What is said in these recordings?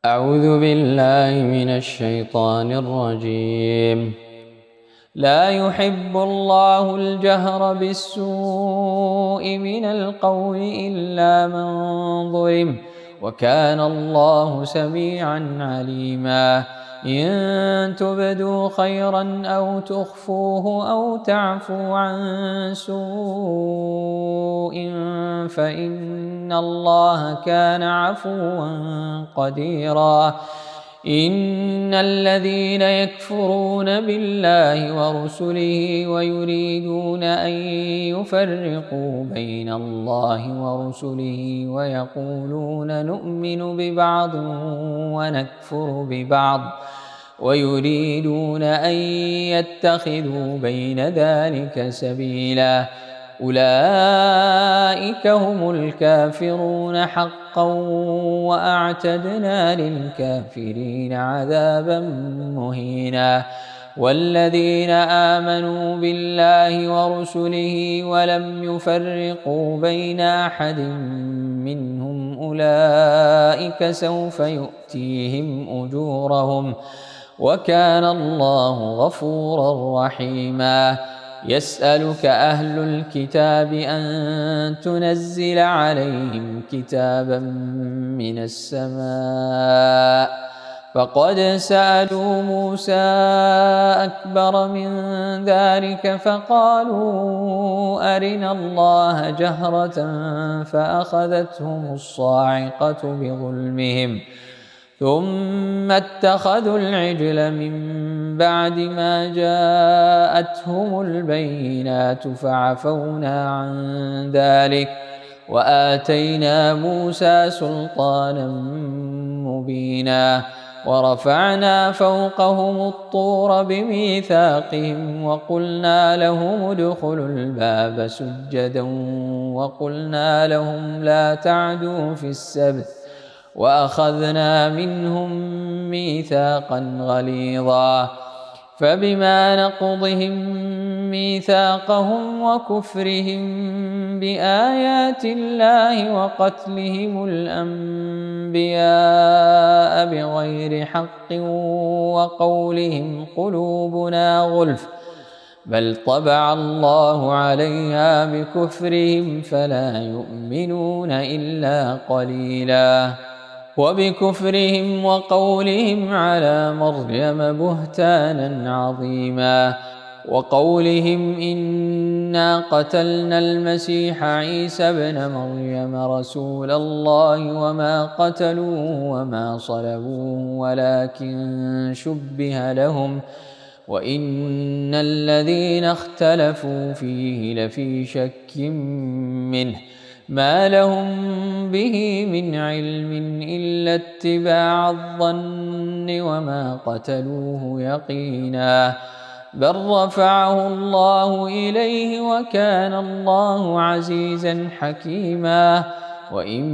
أعوذ بالله من الشيطان الرجيم. لا يحب الله الجهر بالسوء من القول إلا من ظلم، وكان الله سميعا عليما. إن تبدوا خيرا أو تخفوه أو تعفوا عن سوء فإن الله كان عفوا قديرا. إن الذين يكفرون بالله ورسله ويريدون أن يفرقوا بين الله ورسله ويقولون نؤمن ببعض ونكفر ببعض ويريدون أن يتخذوا بين ذلك سبيلا، أولئك هم الكافرون حقا، وأعتدنا للكافرين عذابا مهينا. والذين آمنوا بالله ورسله ولم يفرقوا بين أحد منهم أولئك سوف يؤتيهم أجورهم، وكان الله غفورا رحيما. يسألك أهل الكتاب أن تنزل عليهم كتابا من السماء، فقد سألوا موسى أكبر من ذلك فقالوا أرنا الله جهرة فأخذتهم الصاعقة بظلمهم، ثم اتخذوا العجل من بعد ما جاءتهم البينات فعفونا عن ذلك وآتينا موسى سلطانا مبينا. ورفعنا فوقهم الطور بميثاقهم وقلنا لهم ادخلوا الباب سجدا وقلنا لهم لا تعدوا في السبت وأخذنا منهم ميثاقا غليظا. فبما نقضهم ميثاقهم وكفرهم بآيات الله وقتلهم الأنبياء بغير حق وقولهم قلوبنا غلف، بل طبع الله عليها بكفرهم فلا يؤمنون إلا قليلا. وبكفرهم وقولهم على مريم بهتانا عظيما، وقولهم إنا قتلنا المسيح عيسى ابن مريم رسول الله وما قتلوه وما صلبوه ولكن شبه لهم، وإن الذين اختلفوا فيه لفي شك منه، ما لهم به من علم إلا اتباع الظن وما قتلوه يقينا، بل رفعه الله إليه وكان الله عزيزا حكيما. وإن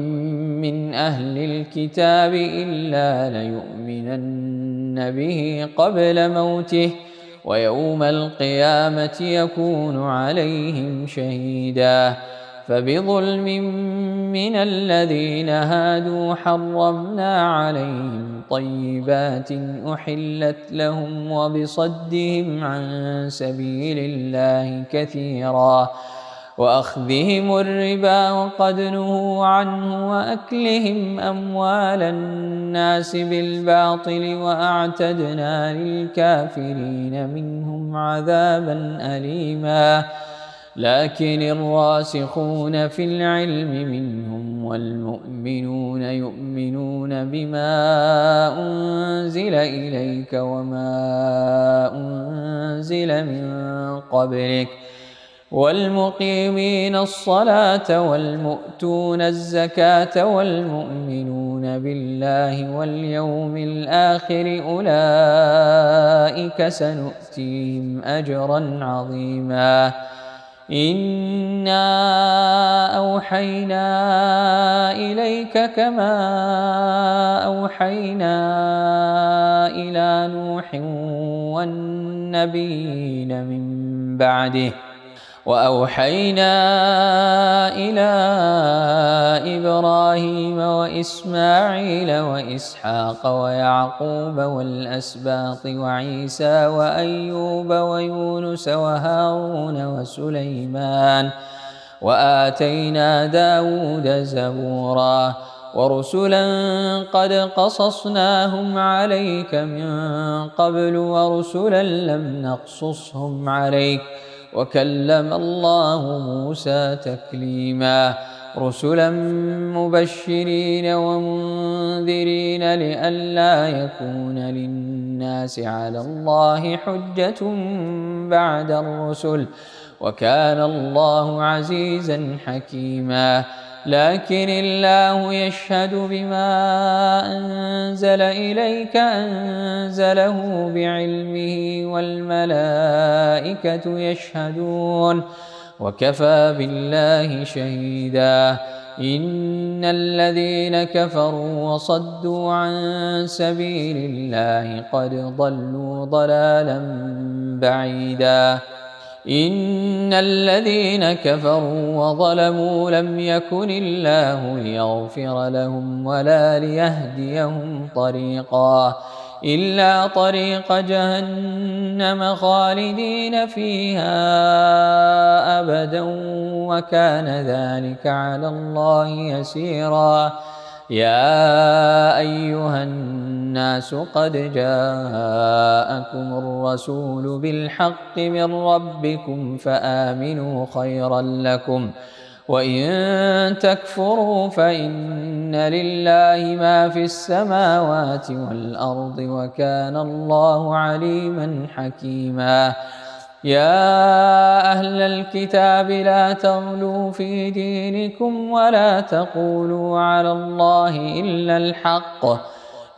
من أهل الكتاب إلا ليؤمنن به قبل موته، ويوم القيامة يكون عليهم شهيدا. فبظلم من الذين هادوا حرمنا عليهم طيبات أحلت لهم وبصدهم عن سبيل الله كثيرا، وأخذهم الربا وقد نهوا عنه وأكلهم أموال الناس بالباطل، وأعتدنا للكافرين منهم عذابا أليما. لكن الراسخون في العلم منهم والمؤمنون يؤمنون بما أنزل إليك وما أنزل من قبلك والمقيمين الصلاة والمؤتون الزكاة والمؤمنون بالله واليوم الآخر أولئك سنؤتيهم أجرا عظيما. إنا أوحينا إليك كما أوحينا إلى نوح والنبيين من بعده، وأوحينا إلى إبراهيم وإبراهيم وإسماعيل وإسحاق ويعقوب والأسباط وعيسى وأيوب ويونس وهارون وسليمان وآتينا داود زبورا ورسلا قد قصصناهم عليك من قبل ورسلا لم نقصصهم عليك وكلم الله موسى تكليما رسلا مبشرين ومنذرين لئلا يكون للناس على الله حجة بعد الرسل وكان الله عزيزا حكيما لكن الله يشهد بما أنزل إليك أنزله بعلمه والملائكة يشهدون وكفى بالله شهيدا إن الذين كفروا وصدوا عن سبيل الله قد ضلوا ضلالا بعيدا إن الذين كفروا وظلموا لم يكن الله ليغفر لهم ولا ليهديهم طريقا إلا طريق جهنم خالدين فيها أبدا وكان ذلك على الله يسيرا يا أيها الناس قد جاءكم الرسول بالحق من ربكم فآمنوا خيرا لكم وإن تكفروا فإن لله ما في السماوات والأرض وكان الله عليما حكيما يا أهل الكتاب لا تغلوا في دينكم ولا تقولوا على الله إلا الحق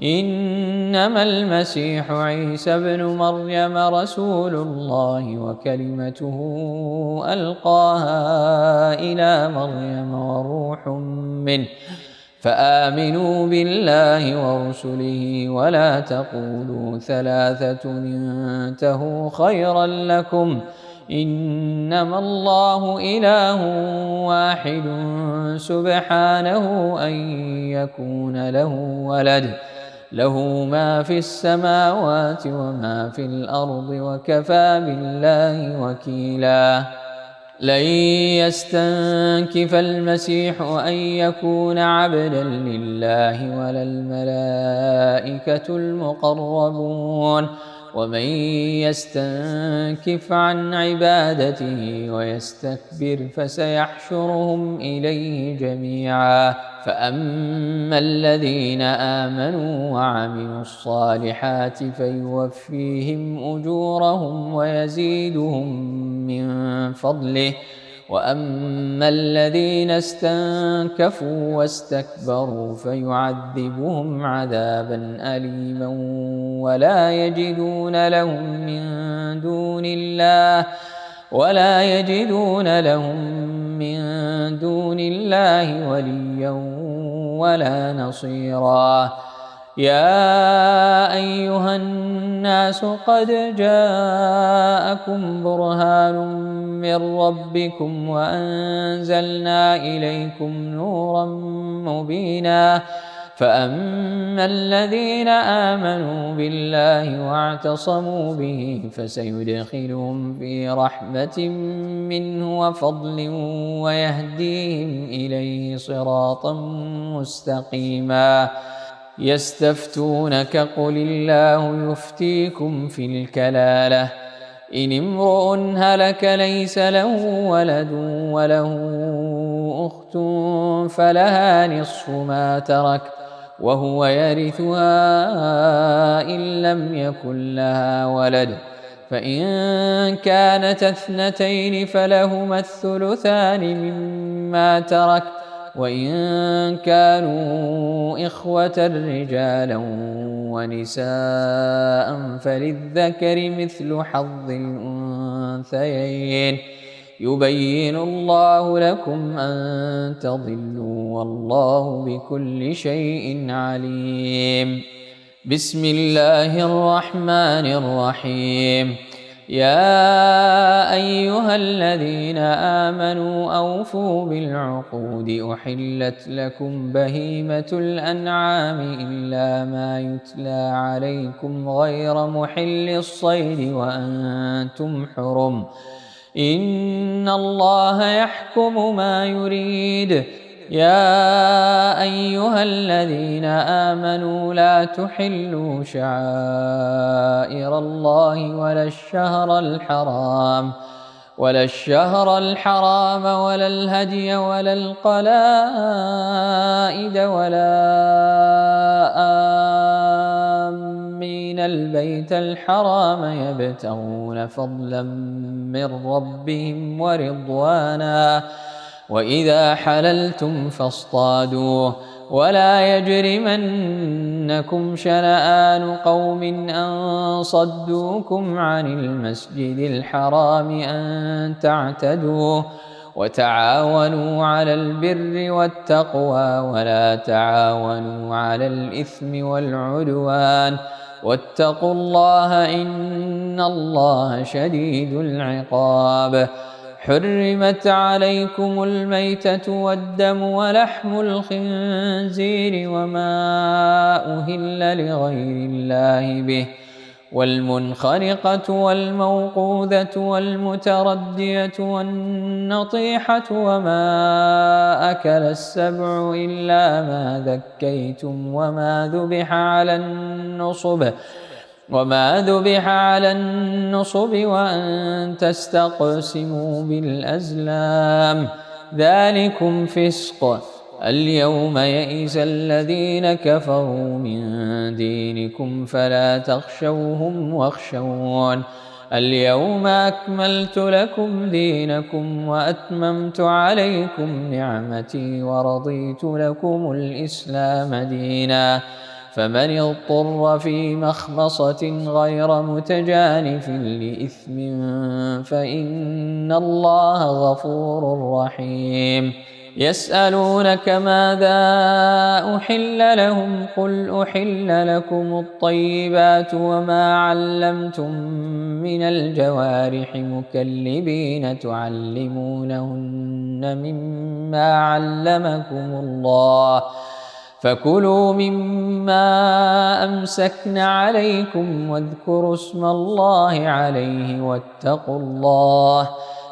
إنما المسيح عيسى بن مريم رسول الله وكلمته ألقاها إلى مريم وروح منه فآمنوا بالله ورسله ولا تقولوا ثلاثة انتهوا خيرا لكم إنما الله إله واحد سبحانه أن يكون له ولد له ما في السماوات وما في الأرض وكفى بالله وكيلا لن يستنكف المسيح أن يكون عبدا لله ولا الملائكة المقربون ومن يستنكف عن عبادته ويستكبر فسيحشرهم إليه جميعا فأما الذين آمنوا وعملوا الصالحات فيوفيهم أجورهم ويزيدهم من فضله وأما الذين استنكفوا واستكبروا فيعذبهم عذابا أليما ولا يجدون لهم من دون الله وليا ولا نصيرا يا أيها الناس قد جاءكم برهان من ربكم وأنزلنا إليكم نورا مبينا فأما الذين آمنوا بالله واعتصموا به فسيدخلهم في رحمة منه وفضل ويهديهم إليه صراطا مستقيما يستفتونك قل الله يفتيكم في الكلالة إن امرؤ هلك ليس له ولد وله أخت فلها نصف ما ترك وهو يرثها إن لم يكن لها ولد فإن كانت اثنتين فلهما الثلثان مما ترك وإن كانوا إخوة رجالا ونساء فللذكر مثل حظ الأنثيين يبين الله لكم أن تضلوا والله بكل شيء عليم بسم الله الرحمن الرحيم يا أيها الذين آمنوا أوفوا بالعقود أحلت لكم بهيمة الأنعام إلا ما يتلى عليكم غير محل الصيد وأنتم حرم إن الله يحكم ما يريد. يا أيها الذين آمنوا لا تحلوا شعائر الله ولا الشهر الحرام ولا الهدي ولا القلائد ولا آمين البيت الحرام يبتغون فضلا من ربهم ورضوانا وإذا حللتم فاصطادوا ولا يجرمنكم شنآن قوم أن صدوكم عن المسجد الحرام أن تعتدوا وتعاونوا على البر والتقوى ولا تعاونوا على الإثم والعدوان واتقوا الله إن الله شديد العقاب. حرمت عليكم الميتة والدم ولحم الخنزير وما أهل لغير الله به والمنخنقة والموقوذة والمتردية والنطيحة وما أكل السبع إلا ما ذكيتم وما ذبح على النصب وأن تستقسموا بالأزلام ذلكم فسق. اليوم يئس الذين كفروا من دينكم فلا تخشوهم واخشون اليوم أكملت لكم دينكم وأتممت عليكم نعمتي ورضيت لكم الإسلام دينا فمن اضطر في مخمصة غير متجانف لإثم فإن الله غفور رحيم. يسألونك ماذا أحل لهم قل أحل لكم الطيبات وما علمتم من الجوارح مكلبين تعلمونهن مما علمكم الله فكلوا مما أمسكن عليكم واذكروا اسم الله عليه واتقوا الله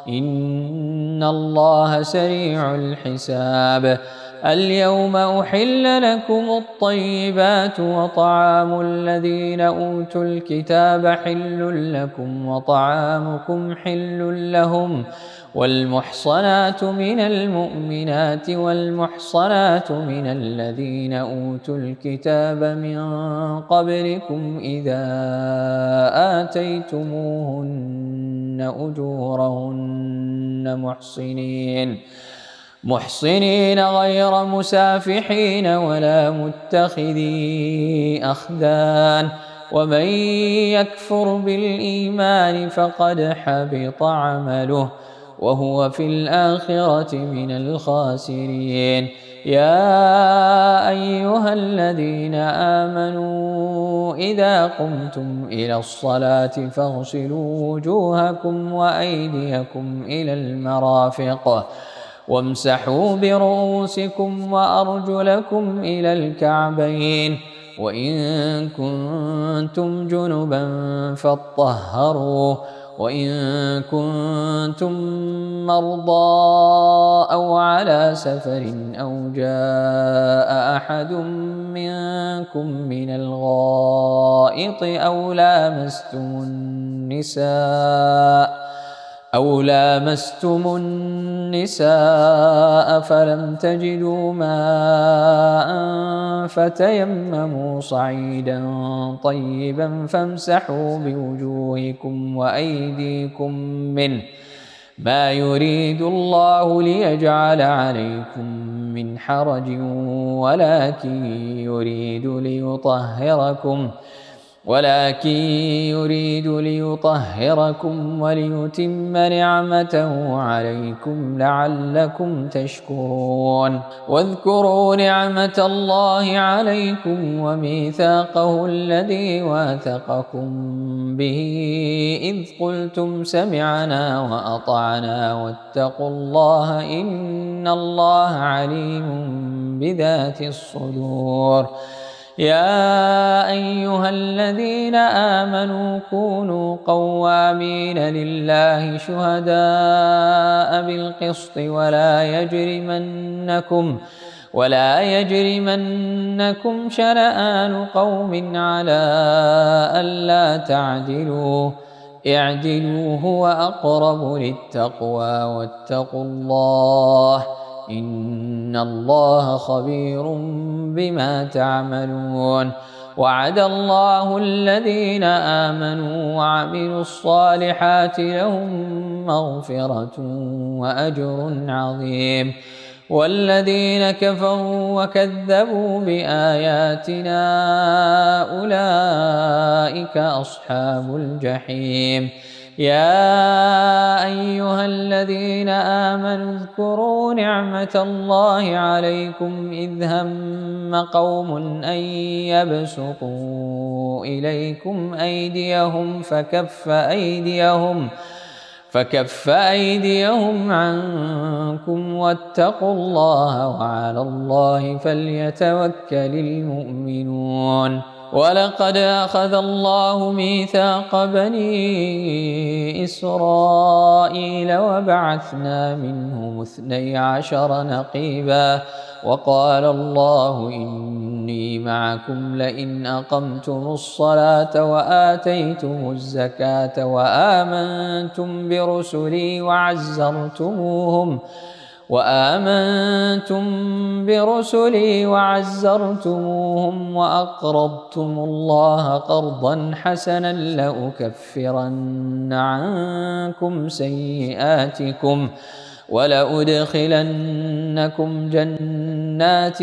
إن الله سريع الحساب. اليوم أحل لكم الطيبات وطعام الذين أوتوا الكتاب حل لكم وطعامكم حل لهم والمحصنات من المؤمنات والمحصنات من الذين أوتوا الكتاب من قبلكم إذا آتيتموهن أجورهن محصنين غير مسافحين ولا متخذي أخدان ومن يكفر بالإيمان فقد حبط عمله وهو في الآخرة من الخاسرين. يا أيها الذين آمنوا إذا قمتم إلى الصلاة فاغسلوا وجوهكم وأيديكم إلى المرافق وامسحوا برؤوسكم وأرجلكم إلى الكعبين وإن كنتم جنبا فاطهروا وإن كنتم مرضى أو على سفر أو جاء أحد منكم من الغائط أو لامستم النساء فلم تجدوا ماء فتيمموا صعيدا طيبا فامسحوا بوجوهكم وأيديكم منه ما يريد الله ليجعل عليكم من حرج ولكن يريد ليطهركم ولكن يريد ليطهركم وليتم نعمته عليكم لعلكم تشكرون. واذكروا نعمة الله عليكم وميثاقه الذي واثقكم به إذ قلتم سمعنا وأطعنا واتقوا الله إن الله عليم بذات الصدور. يا أيها الذين آمنوا كونوا قوامين لله شهداء بالقسط ولا يجرمنكم شنآن قوم على ألا تعدلوا اعدلوا هو أقرب للتقوى واتقوا الله إن الله خبير بما تعملون. وعد الله الذين آمنوا وعملوا الصالحات لهم مغفرة وأجر عظيم. والذين كفروا وكذبوا بآياتنا أولئك أصحاب الجحيم. يا أيها الذين آمنوا اذكروا نعمة الله عليكم إذ هم قوم أن يبسطوا إليكم أيديهم فكف أيديهم عنكم واتقوا الله وعلى الله فليتوكل المؤمنون. ولقد أخذ الله ميثاق بني إسرائيل وبعثنا منهم 12 نقيبا وقال الله إني معكم لئن أقمتم الصلاة وآتيتم الزكاة وآمنتم برسلي وعزرتموهم وأقرضتم الله قرضا حسنا لأكفرن عنكم سيئاتكم ولأدخلنكم جنات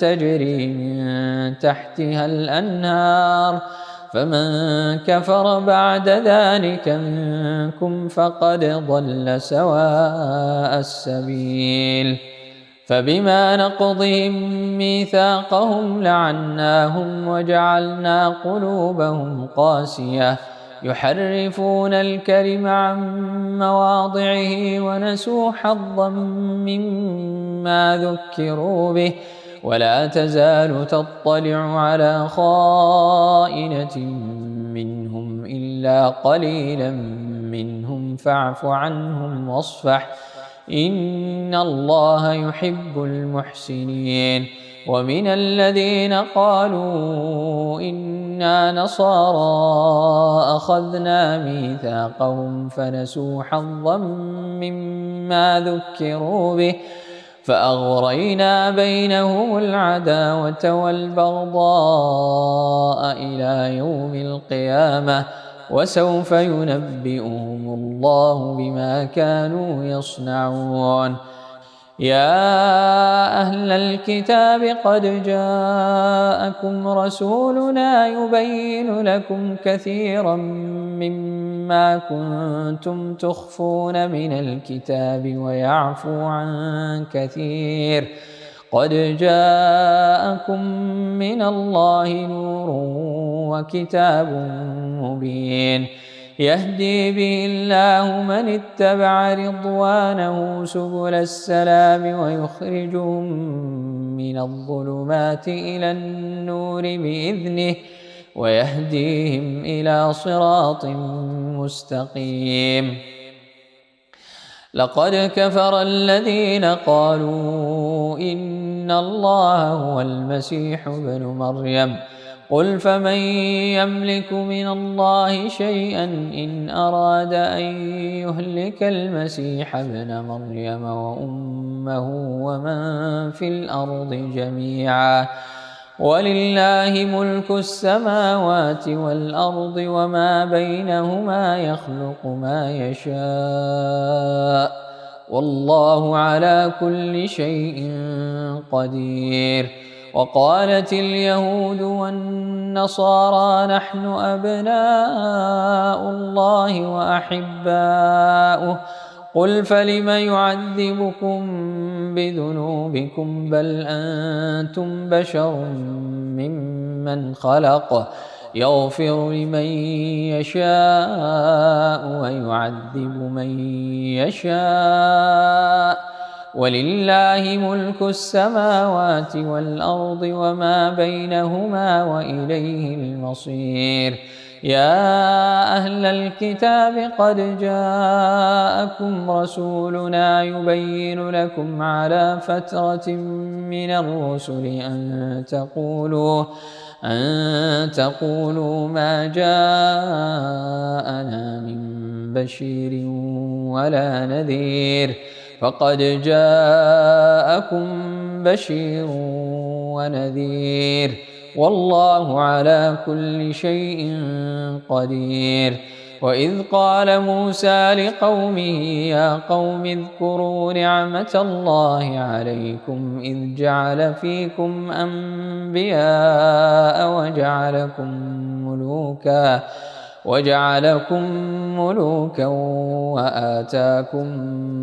تجري من تحتها الأنهار فمن كفر بعد ذلك منكم فقد ضل سواء السبيل. فبما نقضهم ميثاقهم لعناهم وجعلنا قلوبهم قاسية يحرفون الكلم عن مواضعه ونسوا حظا مما ذكروا به ولا تزال تطلع على خائنة منهم إلا قليلا منهم فاعف عنهم واصفح إن الله يحب المحسنين. ومن الذين قالوا إنا نصارى أخذنا ميثاقهم فنسوا حظا مما ذكروا به فأغرينا بينهم العداوة والبغضاء إلى يوم القيامة وسوف ينبئهم الله بما كانوا يصنعون. يا أهل الكتاب قد جاءكم رسولنا يبين لكم كثيرا مما كنتم تخفون من الكتاب ويعفو عن كثير قد جاءكم من الله نور وكتاب مبين يهدي به الله من اتبع رضوانه سبل السلام ويخرجهم من الظلمات إلى النور بإذنه ويهديهم إلى صراط مستقيم. لقد كفر الذين قالوا إن الله هو المسيح ابن مريم قل فمن يملك من الله شيئا إن أراد أن يهلك المسيح ابن مريم وأمه ومن في الأرض جميعا ولله ملك السماوات والأرض وما بينهما يخلق ما يشاء والله على كل شيء قدير. وقالت اليهود والنصارى نحن أبناء الله وأحباؤه قل فلم يعذبكم بذنوبكم بل أنتم بشر ممن خلق يغفر لمن يشاء ويعذب من يشاء ولله ملك السماوات والأرض وما بينهما وإليه المصير يا أهل الكتاب قد جاءكم رسولنا يبين لكم على فترة من الرسل أن تقولوا ما جاءنا من بشير ولا نذير فقد جاءكم بشير ونذير والله على كل شيء قدير وإذ قال موسى لقومه يا قوم اذكروا نعمة الله عليكم إذ جعل فيكم أنبياء وجعلكم ملوكا وآتاكم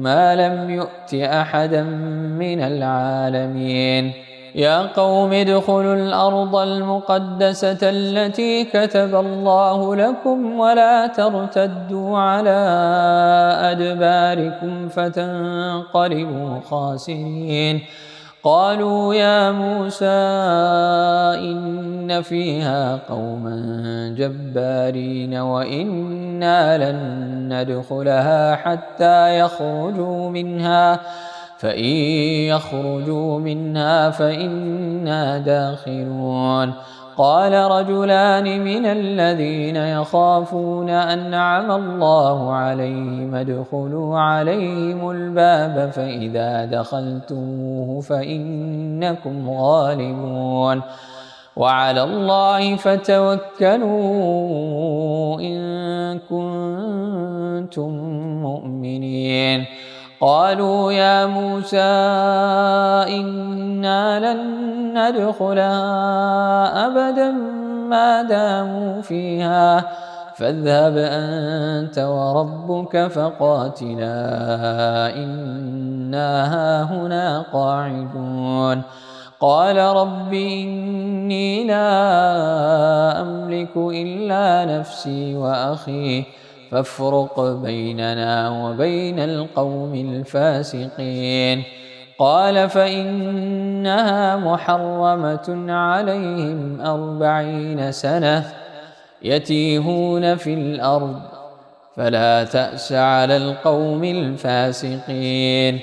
ما لم يؤت أحدا من العالمين يا قوم ادخلوا الأرض المقدسة التي كتب الله لكم ولا ترتدوا على أدباركم فتنقلبوا خاسرين قالوا يا موسى إن فيها قوما جبارين وإنا لن ندخلها حتى يخرجوا منها فإن يخرجوا منها فإنا داخلون قال رجلان من الذين يخافون أنعم الله عليهم ادخلوا عليهم الباب فإذا دخلتموه فإنكم غالبون وعلى الله فتوكلوا إن كنتم مؤمنين قالوا يا موسى إنا لن ندخلها أبدا ما داموا فيها فاذهب أنت وربك فقاتلا إنا هاهنا قاعدون قال رب إني لا أملك إلا نفسي وأخي فافرق بيننا وبين القوم الفاسقين قال فإنها محرمة عليهم 40 سنة يتيهون في الأرض فلا تأس على القوم الفاسقين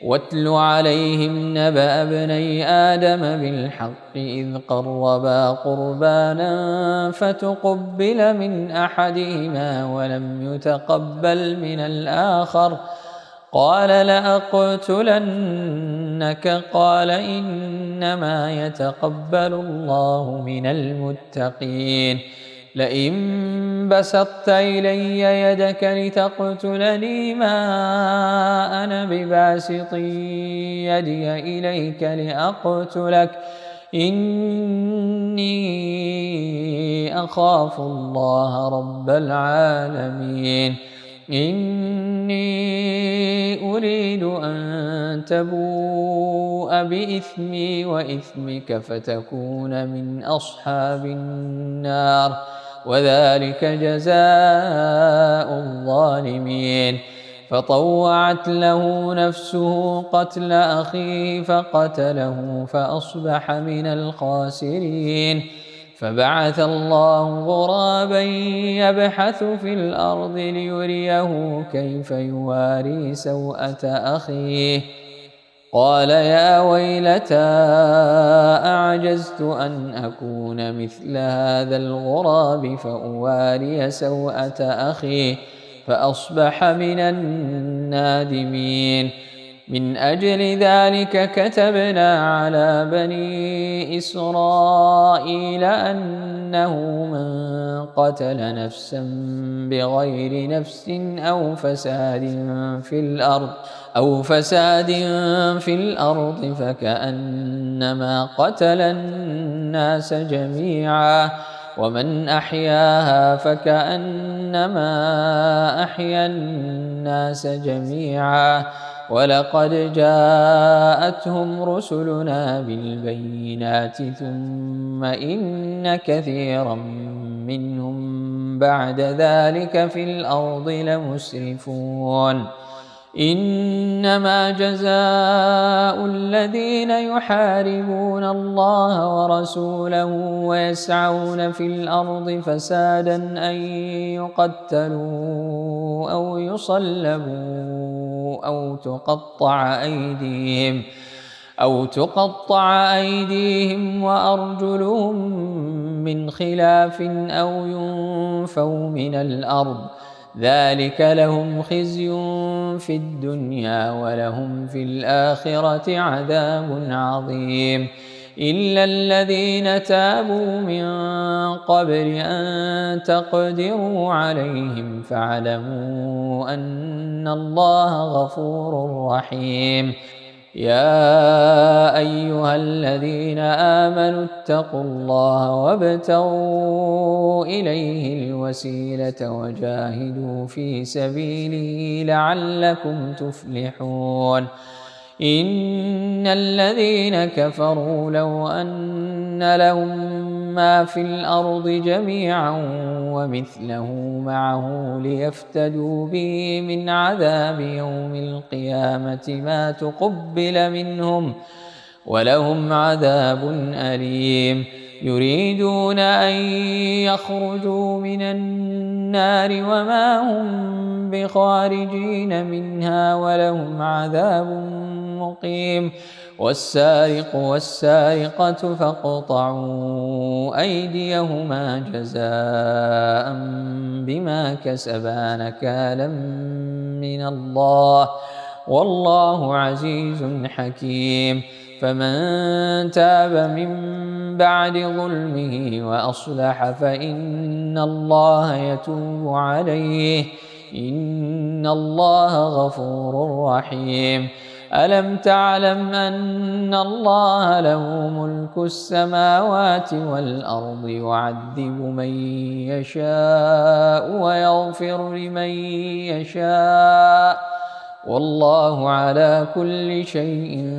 واتل عليهم نبأ ابني آدم بالحق إذ قربا قربانا فتقبل من أحدهما ولم يتقبل من الآخر قال لأقتلنك قال إنما يتقبل الله من المتقين لئن بسطت إلي يدك لتقتلني ما أنا بباسط يدي إليك لأقتلك إني أخاف الله رب العالمين إني أريد أن تبوء بإثمي وإثمك فتكون من أصحاب النار وذلك جزاء الظالمين فطوعت له نفسه قتل أخيه فقتله فأصبح من الخاسرين فبعث الله غرابا يبحث في الأرض ليريه كيف يواري سوءة أخيه قال يا ويلتى أعجزت أن أكون مثل هذا الغراب فأواري سوءة أخي فأصبح من النادمين من أجل ذلك كتبنا على بني إسرائيل أنه من قتل نفسا بغير نفس أو فساد أو فساد في الأرض فكأنما قتل الناس جميعا ومن أحياها فكأنما أحيا الناس جميعا ولقد جاءتهم رسلنا بالبينات ثم إن كثيرا منهم بعد ذلك في الأرض لمسرفون إنما جزاء الذين يحاربون الله ورسوله ويسعون في الأرض فسادا أن يقتلوا أو يصلبوا أو تقطع أيديهم وأرجلهم من خلاف أو ينفوا من الأرض ذلك لهم خزي في الدنيا ولهم في الآخرة عذاب عظيم إلا الذين تابوا من قبل أن تقدروا عليهم فاعلموا أن الله غفور رحيم يا أيها الذين آمنوا اتقوا الله وابتغوا إليه الوسيلة وجاهدوا في سبيله لعلكم تفلحون إن الذين كفروا لو أن لهم ما في الأرض جميعا ومثله معه ليفتدوا به من عذاب يوم القيامة ما تقبل منهم ولهم عذاب أليم يريدون أن يخرجوا من النار وما هم بخارجين منها ولهم عذاب مقيم والسارق والسارقة فاقطعوا أيديهما جزاء بما كسبا نكالا من الله والله عزيز حكيم فمن تاب من بعد ظلمه وأصلح فإن الله يتوب عليه إن الله غفور رحيم ألم تعلم أن الله له ملك السماوات والأرض يعذب من يشاء ويغفر لمن يشاء والله على كل شيء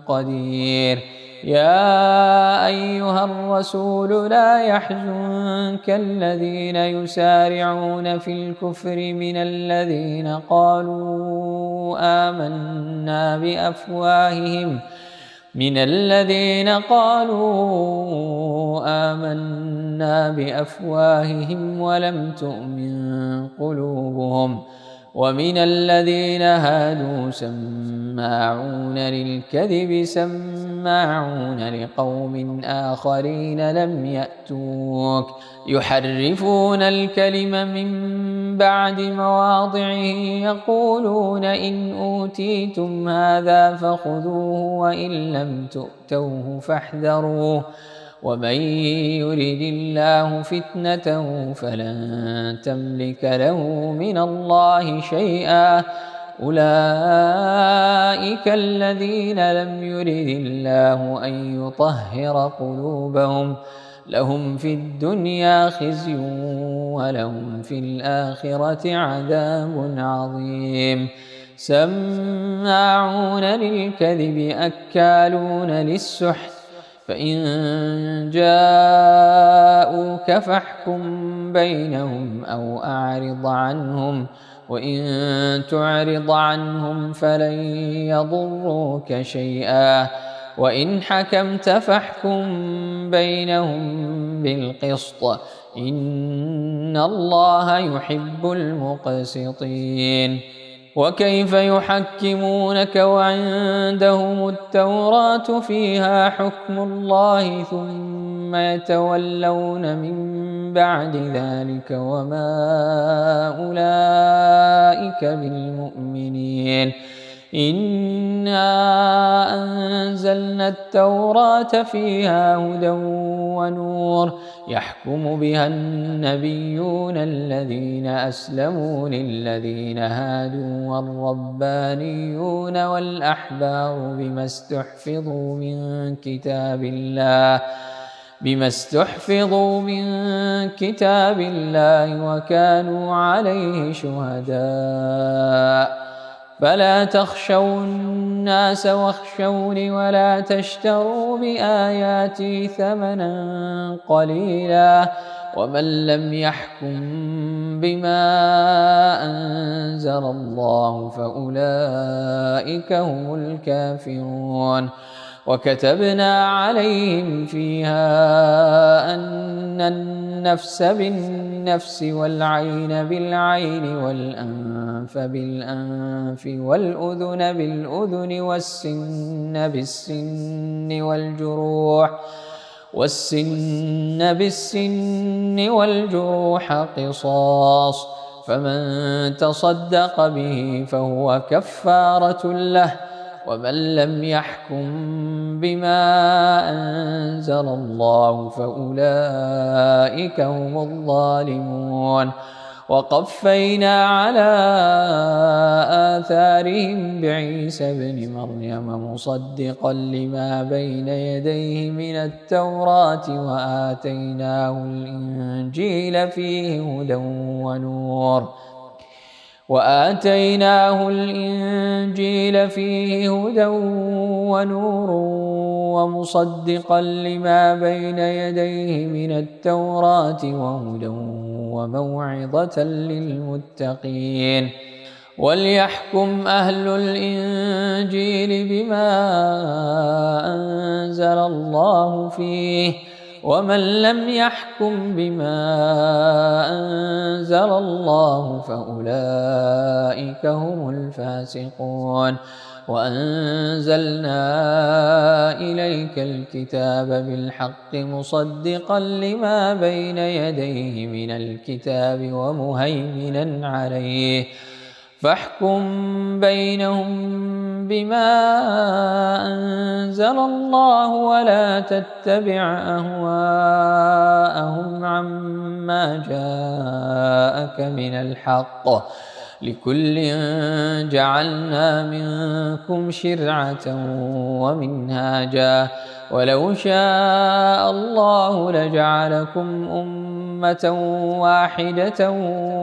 قدير يا أيها الرسول لا يحزنك الذين يسارعون في الكفر من الذين قالوا آمنا بأفواههم ولم تؤمن قلوبهم ومن الذين هادوا سماعون للكذب سماعون لقوم آخرين لم يأتوك يحرفون الكلم من بعد مواضعه يقولون إن أوتيتم هذا فخذوه وإن لم تؤتوه فاحذروه ومن يرد الله فتنته فلن تملك له من الله شيئا أولئك الذين لم يرد الله أن يطهر قلوبهم لهم في الدنيا خزي ولهم في الآخرة عذاب عظيم سماعون للكذب أكالون للسحت فإن جاءوك فاحكم بينهم أو أعرض عنهم وإن تعرض عنهم فلن يضروك شيئا وإن حكمت فاحكم بينهم بالقسط إن الله يحب المقسطين وكيف يحكمونك وعندهم التوراة فيها حكم الله ثم يتولون من بعد ذلك وما أولئك بالمؤمنين إنا أنزلنا التوراة فيها هدى ونور يحكم بها النبيون الذين أسلموا للذين هادوا والربانيون والأحبار بما استحفظوا من كتاب الله وكانوا عليه شهداء فلا تخشوا الناس واخشوني ولا تشتروا بآياتي ثمنا قليلا ومن لم يحكم بما أنزل الله فأولئك هم الكافرون وكتبنا عليهم فيها أن النفس بالنفس والعين بالعين والأنف بالأنف والأذن بالأذن والسن بالسن والجروح قصاص فمن تصدق به فهو كفارة له ومن لم يحكم بما أنزل الله فأولئك هم الظالمون وقفينا على آثارهم بعيسى ابن مريم مصدقا لما بين يديه من التوراة وآتيناه الإنجيل فيه هدى ونور ومصدقا لما بين يديه من التوراة وهدى وموعظة للمتقين وليحكم أهل الإنجيل بما أنزل الله فيه ومن لم يحكم بما أنزل الله فأولئك هم الفاسقون وأنزلنا إليك الكتاب بالحق مصدقا لما بين يديه من الكتاب ومهيمنا عليه فاحكم بينهم بما أنزل الله ولا تتبع أهواءهم عما جاءك من الحق لكل جعلنا منكم شرعة ومنهاجا ولو شاء الله لجعلكم أمة واحدة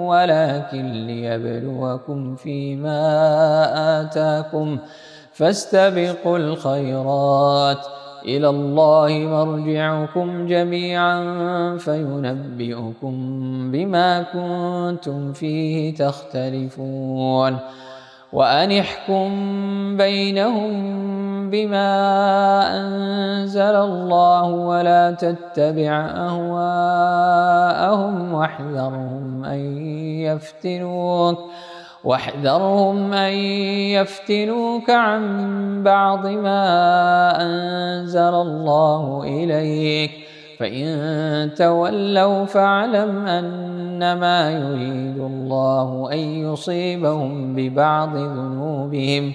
ولكن ليبلوكم فيما آتاكم فاستبقوا الخيرات إلى الله مرجعكم جميعا فينبئكم بما كنتم فيه تختلفون وأن احكم بينهم بما أنزل الله ولا تتبع أهواءهم واحذرهم أن يفتنوك عن بعض ما أنزل الله إليك فإن تولوا فاعلم أنما يريد الله أن يصيبهم ببعض ذنوبهم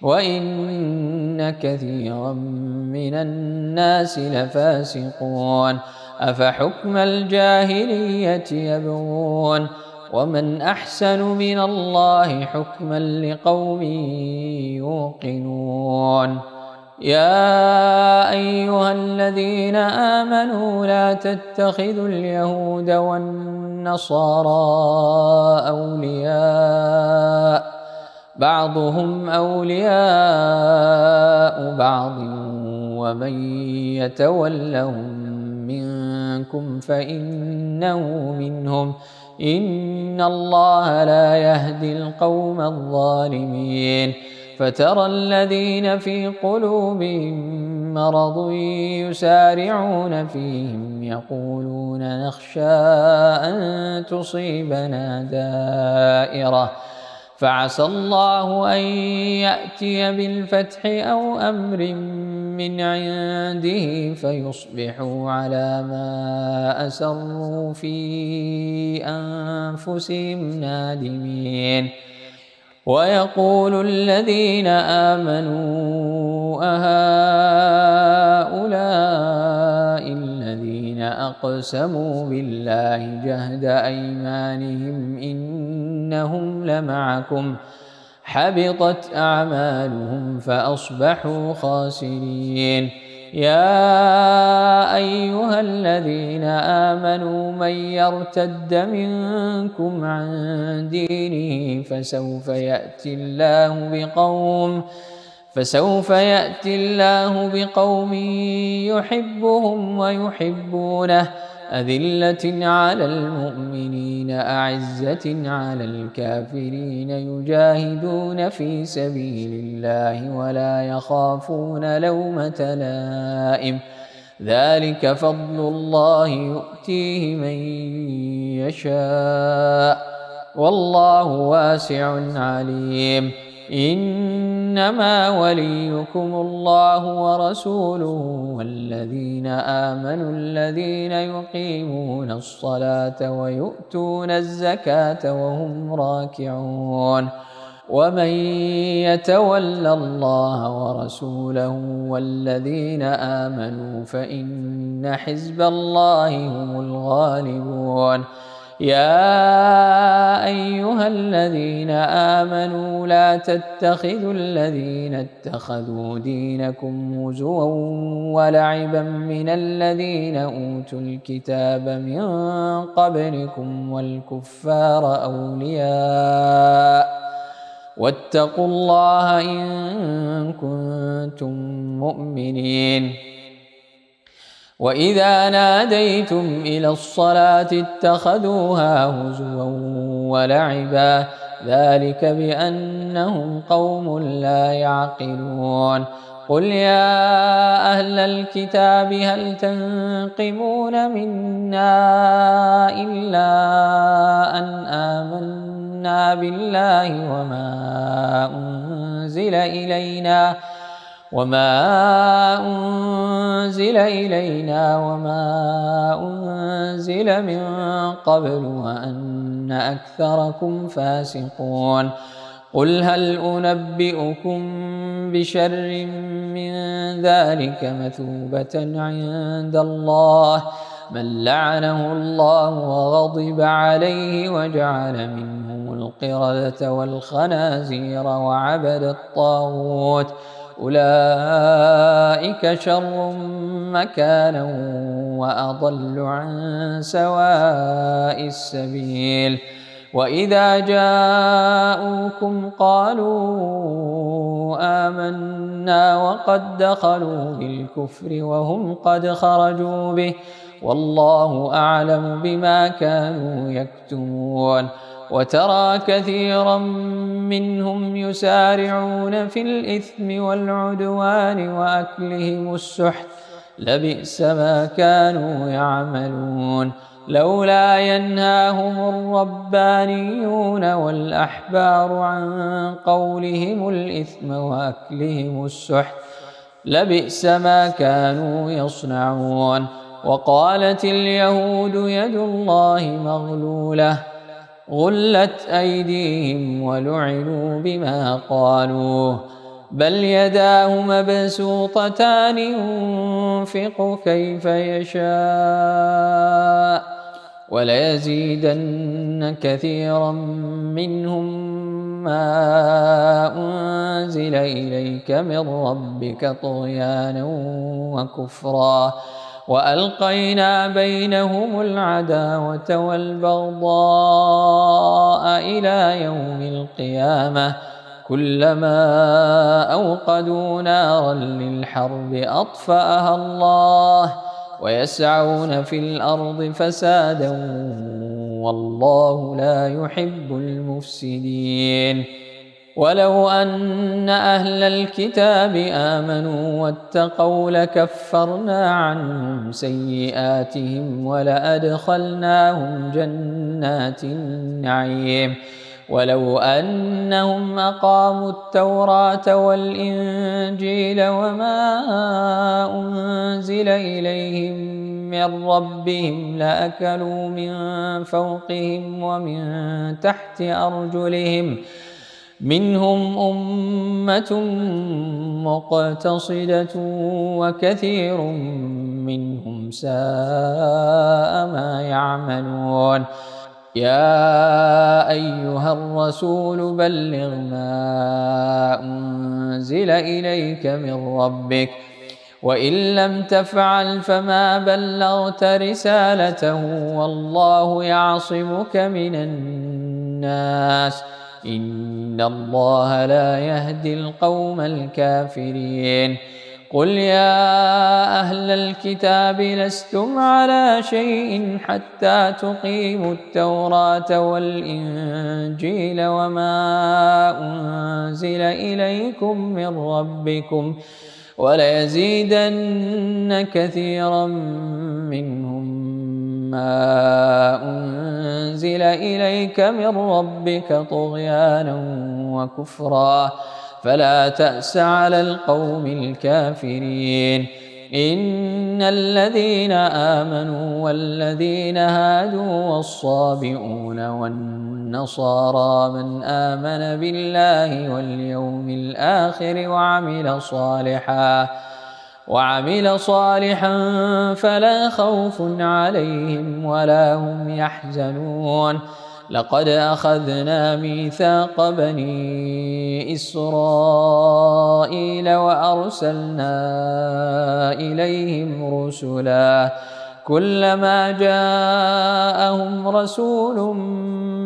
وإن كثيرا من الناس لفاسقون أفحكم الجاهلية يبغون ومن أحسن من الله حكما لقوم يوقنون يا أيها الذين آمنوا لا تتخذوا اليهود والنصارى أولياء بعضهم أولياء بعض ومن يتولهم منكم فإنه منهم إن الله لا يهدي القوم الظالمين فترى الذين في قلوبهم مرض يسارعون فيهم يقولون نخشى أن تصيبنا دائرة فعسى الله أن يأتي بالفتح أو أمر من عنده فيصبحوا على ما أسروا في أنفسهم نادمين ويقول الذين آمنوا أهؤلاء الذين أقسموا بالله جهد أيمانهم إنهم لمعكم حبطت أعمالهم فأصبحوا خاسرين. يا أيها الذين آمنوا من يرتد منكم عن دينه فسوف يأتي الله بقوم يحبهم ويحبونه أذلة على المؤمنين أعزة على الكافرين يجاهدون في سبيل الله ولا يخافون لومة لائم ذلك فضل الله يؤتيه من يشاء والله واسع عليم. إنما وليكم الله ورسوله والذين آمنوا الذين يقيمون الصلاة ويؤتون الزكاة وهم راكعون. ومن يتول الله ورسوله والذين آمنوا فإن حزب الله هم الغالبون. يا أيها الذين آمنوا لا تتخذوا الذين اتخذوا دينكم هزوا ولعبا من الذين أوتوا الكتاب من قبلكم والكفار أولياء واتقوا الله إن كنتم مؤمنين. وإذا ناديتم إلى الصلاة اتخذوها هزوا ولعبا ذلك بأنهم قوم لا يعقلون. قل يا أهل الكتاب هل تنقمون منا إلا أن آمنا بالله وما أنزل إلينا وما أنزل من قبل وأن أكثركم فاسقون. قل هل أنبئكم بشر من ذلك مثوبة عند الله من لعنه الله وغضب عليه وجعل منهم القردة والخنازير وعبد الطاغوت أولئك شر مكانا وأضل عن سواء السبيل. وإذا جاءوكم قالوا آمنا وقد دخلوا بالكفر وهم قد خرجوا به والله أعلم بما كانوا يكتمون. وترى كثيرا منهم يسارعون في الإثم والعدوان وأكلهم السحت لبئس ما كانوا يعملون. لولا ينهاهم الربانيون والأحبار عن قولهم الإثم وأكلهم السحت لبئس ما كانوا يصنعون. وقالت اليهود يد الله مغلولة غلت أيديهم ولعنوا بما قالوا بل يداه مبسوطتان ينفق كيف يشاء وليزيدن كثيرا منهم ما أنزل إليك من ربك طغيانا وكفرا وألقينا بينهم العداوة والبغضاء إلى يوم القيامة كلما أوقدوا نارا للحرب أطفأها الله ويسعون في الأرض فسادا والله لا يحب المفسدين. ولو أن أهل الكتاب آمنوا واتقوا لكفرنا عنهم سيئاتهم ولأدخلناهم جنات النعيم ولو أنهم أقاموا التوراة والإنجيل وما أنزل إليهم من ربهم منهم أمة مقتصدة وكثير منهم ساء ما يعملون. يا أيها الرسول بلغ ما أنزل إليك من ربك وإن لم تفعل فما بلغت رسالته والله يعصمك من الناس إن الله لا يهدي القوم الكافرين. قل يا أهل الكتاب لستم على شيء حتى تقيموا التوراة والإنجيل وما أنزل إليكم من ربكم وليزيدن كثيرا منهم ما أنزل إليك من ربك طغيانا وكفرا فلا تأس على القوم الكافرين. إن الذين آمنوا والذين هادوا والصابئون والنصارى من آمن بالله واليوم الآخر وعمل صالحا فلا خوف عليهم ولا هم يحزنون. لقد أخذنا ميثاق بني إسرائيل وأرسلنا إليهم رسلا كلما جاءهم رسول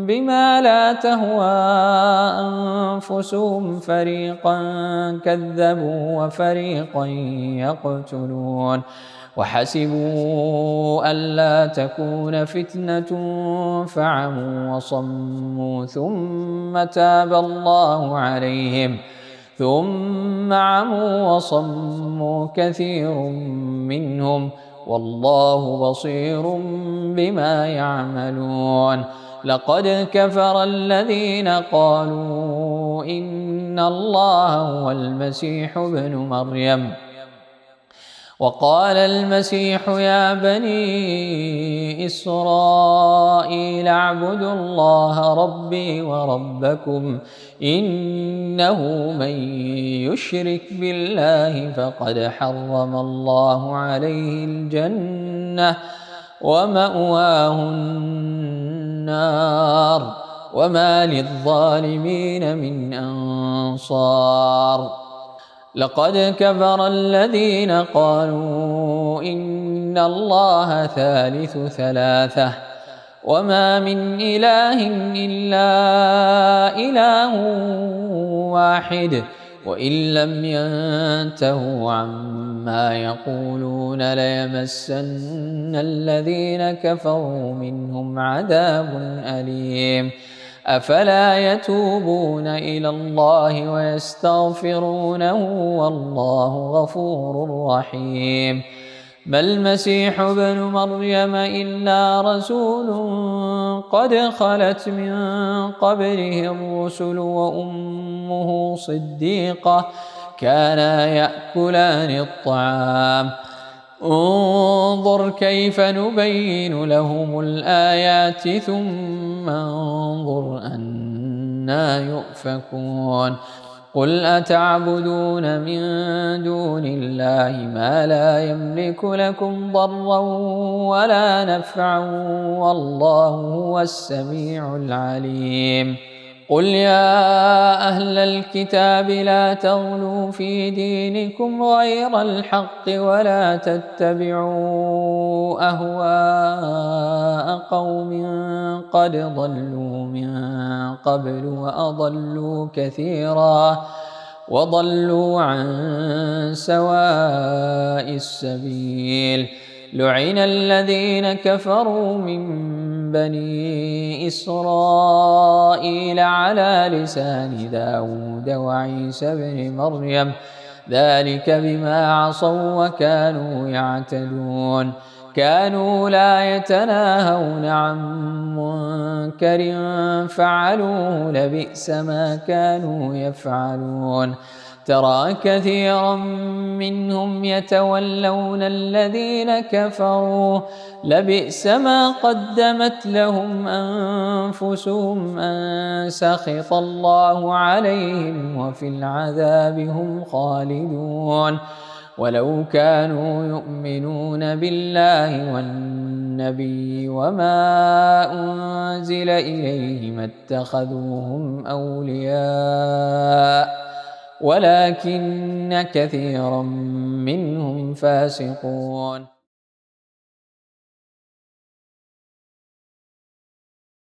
بما لا تهوى أنفسهم فريقا كذبوا وفريقا يقتلون وحسبوا ألا تكون فتنة فعموا وصموا ثم تاب الله عليهم ثم عموا وصموا كثير منهم والله بصير بما يعملون. لقد كفر الذين قالوا إن الله هو المسيح ابن مريم وقال المسيح يا بني إسرائيل اعبدوا الله ربي وربكم إنه من يشرك بالله فقد حرم الله عليه الجنة ومأواه النار وما للظالمين من أنصار. لقد كفر الذين قالوا إن الله ثالث ثلاثة وما من إله إلا إله واحد وإن لم ينتهوا عما يقولون ليمسن الذين كفروا منهم عذاب أليم. أفلا يتوبون إلى الله ويستغفرونه والله غفور رحيم. ما المسيح ابن مريم إلا رسول قد خلت من قبله الرسل وأمه صديقة كانا يأكلان الطعام انظر كيف نبين لهم الآيات ثم انظر أنى يؤفكون. قل أتعبدون من دون الله ما لا يملك لكم ضرا ولا نفعا والله هو السميع العليم. قل يا أهل الكتاب لا تغلوا في دينكم غير الحق ولا تتبعوا أهواء قوم قد ضلوا من قبل وأضلوا كثيرا وضلوا عن سواء السبيل. لعن الذين كفروا من بني إسرائيل على لسان داود وعيسى بن مريم ذلك بما عصوا وكانوا يعتدون. كانوا لا يتناهون عن منكر فعلوه لبئس ما كانوا يفعلون. ترى كثيرا منهم يتولون الذين كفروا لبئس ما قدمت لهم أنفسهم أن سخط الله عليهم وفي العذاب هم خالدون ولو كانوا يؤمنون بالله والنبي وما أنزل إليه ما اتخذوهم أولياء ولكن كثيرا منهم فاسقون.